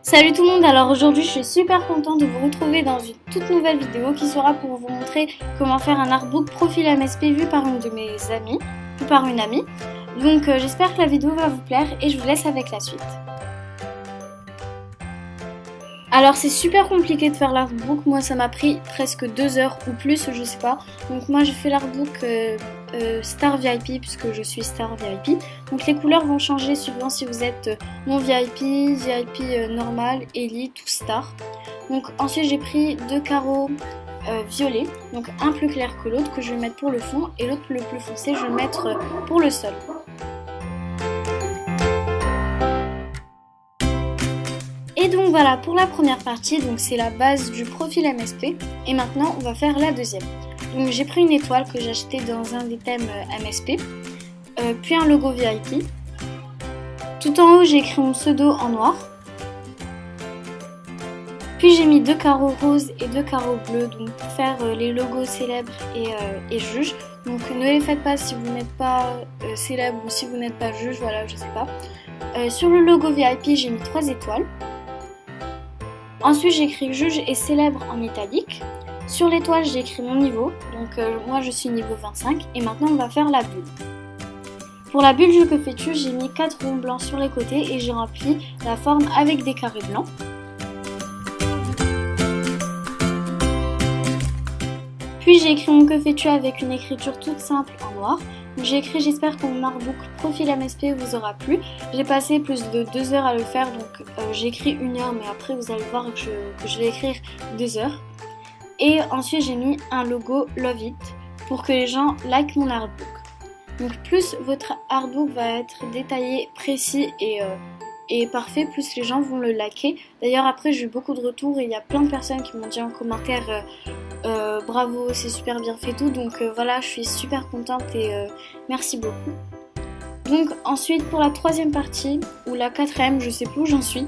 Salut tout le monde, alors aujourd'hui je suis super contente de vous retrouver dans une toute nouvelle vidéo qui sera pour vous montrer comment faire un artbook profil MSP vu par une de mes amies, vu par une amie. Donc j'espère que la vidéo va vous plaire et je vous laisse avec la suite. Alors c'est super compliqué de faire l'artbook, moi ça m'a pris presque 2 heures ou plus, je sais pas. Donc moi j'ai fait l'artbook Star VIP puisque je suis Star VIP. Donc les couleurs vont changer suivant si vous êtes non VIP, VIP normal, Elite ou Star. Donc ensuite j'ai pris 2 carreaux violets, donc un plus clair que l'autre que je vais mettre pour le fond et l'autre le plus foncé je vais mettre pour le sol. Et donc voilà pour la première partie, donc c'est la base du profil MSP. Et maintenant on va faire la deuxième. Donc j'ai pris une étoile que j'ai achetée dans un des thèmes MSP, puis un logo VIP. Tout en haut j'ai écrit mon pseudo en noir. Puis j'ai mis 2 carreaux roses et 2 carreaux bleus donc pour faire les logos célèbres et juges. Donc ne les faites pas si vous n'êtes pas célèbre ou si vous n'êtes pas juge, voilà je sais pas. Sur le logo VIP j'ai mis 3 étoiles. Ensuite j'ai écrit juge et célèbre en italique. Sur l'étoile j'ai écrit mon niveau, donc moi je suis niveau 25 et maintenant on va faire la bulle. Pour la bulle je que fais-tu, j'ai mis 4 ronds blancs sur les côtés et j'ai rempli la forme avec des carrés blancs. Puis j'ai écrit mon que fais-tu avec une écriture toute simple en noir. J'ai écrit j'espère que mon artbook profil MSP vous aura plu. J'ai passé plus de 2 heures à le faire donc j'ai écrit 1 heure mais après vous allez voir que je vais écrire 2 heures. Et ensuite j'ai mis un logo Love It pour que les gens like mon artbook. Donc plus votre artbook va être détaillé, précis et parfait, plus les gens vont le liker. D'ailleurs après j'ai eu beaucoup de retours et il y a plein de personnes qui m'ont dit en commentaire bravo, c'est super bien fait tout. Donc voilà, je suis super contente et merci beaucoup. Donc ensuite pour la troisième partie, ou la quatrième, je sais plus où j'en suis,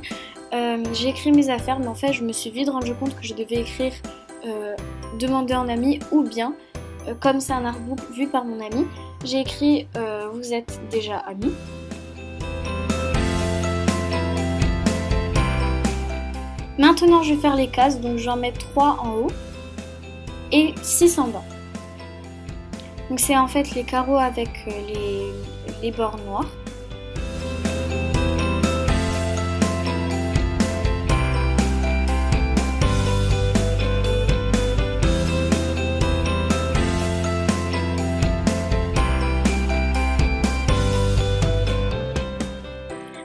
j'ai écrit mes affaires mais en fait je me suis vite rendu compte que je devais écrire demander en ami ou bien comme c'est un artbook vu par mon ami, j'ai écrit vous êtes déjà amis. Maintenant je vais faire les cases, donc je vais en mettre 3 en haut et 6 en bas. Donc c'est en fait les carreaux avec les bords noirs.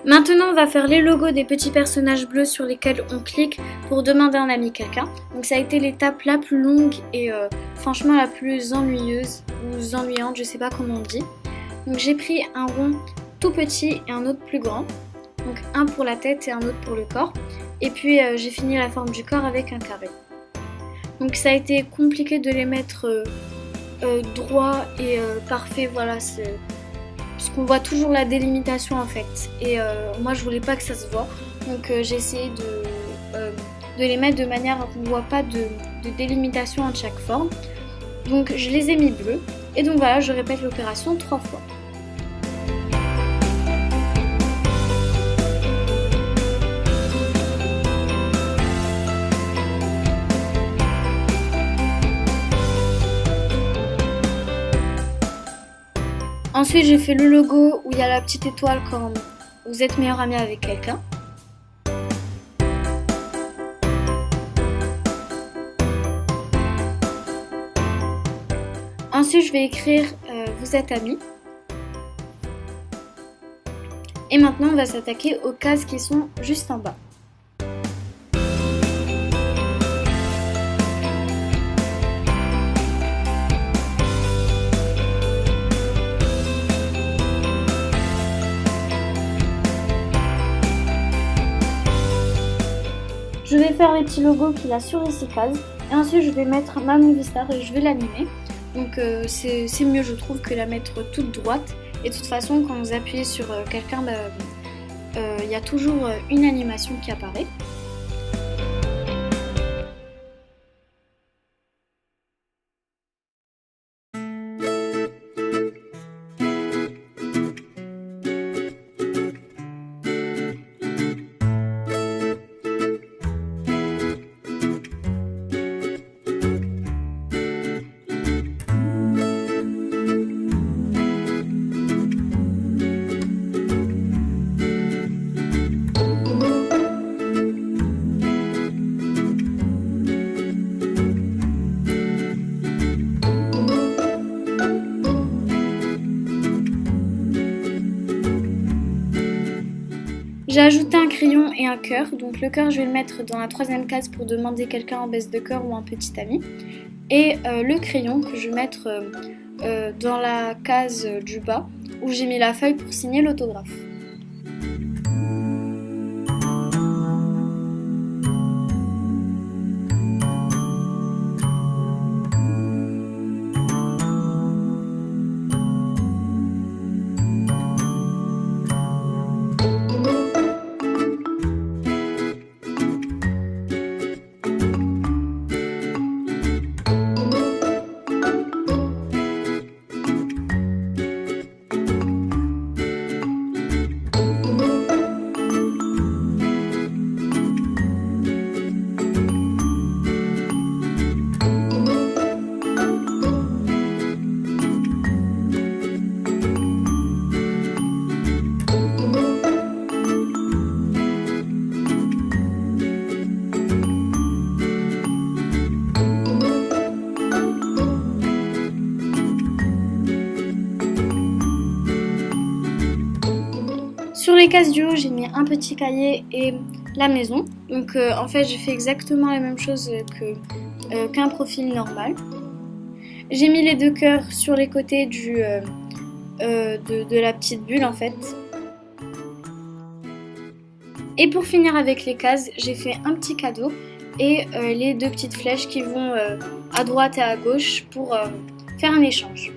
Maintenant on va faire les logos des petits personnages bleus sur lesquels on clique pour demander un ami quelqu'un. Donc ça a été l'étape la plus longue et franchement la plus ennuyeuse ou ennuyante, je sais pas comment on dit. Donc j'ai pris un rond tout petit et un autre plus grand. Donc un pour la tête et un autre pour le corps. Et puis j'ai fini la forme du corps avec un carré. Donc ça a été compliqué de les mettre droit et parfait, voilà, puisqu'on voit toujours la délimitation en fait et moi je voulais pas que ça se voit donc j'ai essayé de les mettre de manière à qu'on ne voit pas de délimitation entre chaque forme. Donc je les ai mis bleus et donc voilà, je répète l'opération 3 fois. Ensuite j'ai fait le logo où il y a la petite étoile quand vous êtes meilleur ami avec quelqu'un. Ensuite je vais écrire vous êtes amis. Et maintenant on va s'attaquer aux cases qui sont juste en bas. Je vais faire les petits logos qu'il y a sur les 6 cases et ensuite je vais mettre ma movie star et je vais l'animer. Donc c'est mieux je trouve que la mettre toute droite et de toute façon quand vous appuyez sur quelqu'un, il y a toujours une animation qui apparaît. J'ai ajouté un crayon et un cœur, donc le cœur je vais le mettre dans la troisième case pour demander quelqu'un en baisse de cœur ou un petit ami. Et le crayon que je vais mettre dans la case du bas où j'ai mis la feuille pour signer l'autographe. Sur les cases du haut, j'ai mis un petit cahier et la maison. Donc en fait, j'ai fait exactement la même chose qu'un profil normal. J'ai mis les deux cœurs sur les côtés de la petite bulle en fait. Et pour finir avec les cases, j'ai fait un petit cadeau et les deux petites flèches qui vont à droite et à gauche pour faire un échange.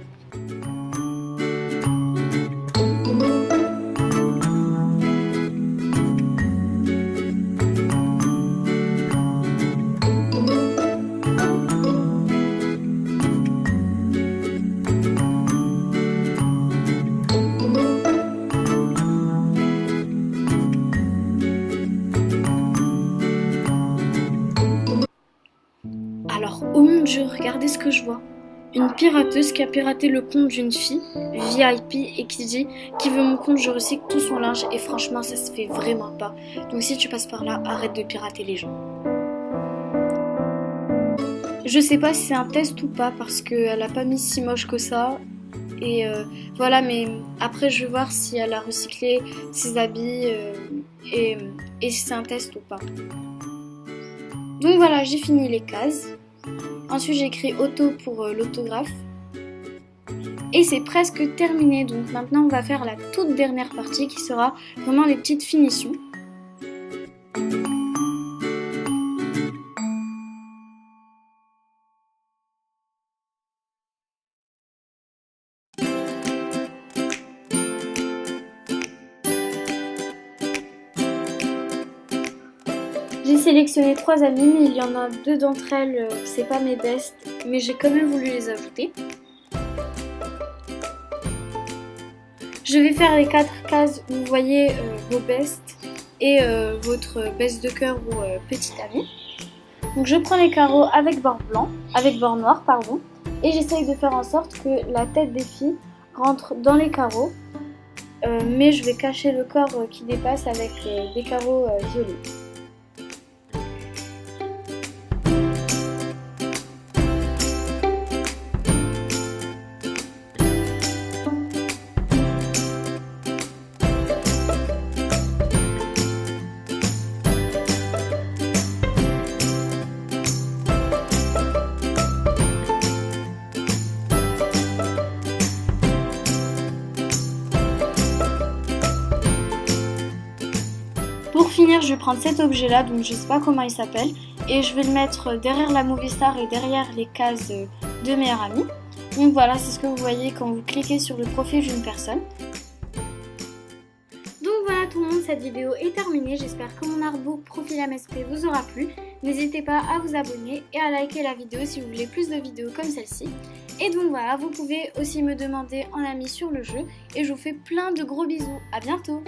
Alors, oh mon Dieu, regardez ce que je vois. Une pirateuse qui a piraté le compte d'une fille, VIP, et qui dit qui veut mon compte, je recycle tout son linge. Et franchement, ça se fait vraiment pas. Donc si tu passes par là, arrête de pirater les gens. Je sais pas si c'est un test ou pas parce qu'elle a pas mis si moche que ça. Et voilà, mais après je vais voir si elle a recyclé ses habits et si c'est un test ou pas. Donc voilà, j'ai fini les cases. Ensuite j'ai écrit auto pour l'autographe. Et c'est presque terminé, donc maintenant on va faire la toute dernière partie qui sera vraiment les petites finitions. J'ai sélectionné 3 amies, mais il y en a 2 d'entre elles, c'est pas mes bestes, mais j'ai quand même voulu les ajouter. Je vais faire les 4 cases où vous voyez vos bestes et votre best de cœur ou petite amie. Donc je prends les carreaux avec bord noir, et j'essaye de faire en sorte que la tête des filles rentre dans les carreaux, mais je vais cacher le corps qui dépasse avec des carreaux violets. Pour finir, je vais prendre cet objet-là, donc je sais pas comment il s'appelle, et je vais le mettre derrière la Movie Star et derrière les cases de meilleurs amis. Donc voilà, c'est ce que vous voyez quand vous cliquez sur le profil d'une personne. Donc voilà tout le monde, cette vidéo est terminée. J'espère que mon artbook profil MSP vous aura plu. N'hésitez pas à vous abonner et à liker la vidéo si vous voulez plus de vidéos comme celle-ci. Et donc voilà, vous pouvez aussi me demander en ami sur le jeu et je vous fais plein de gros bisous. À bientôt!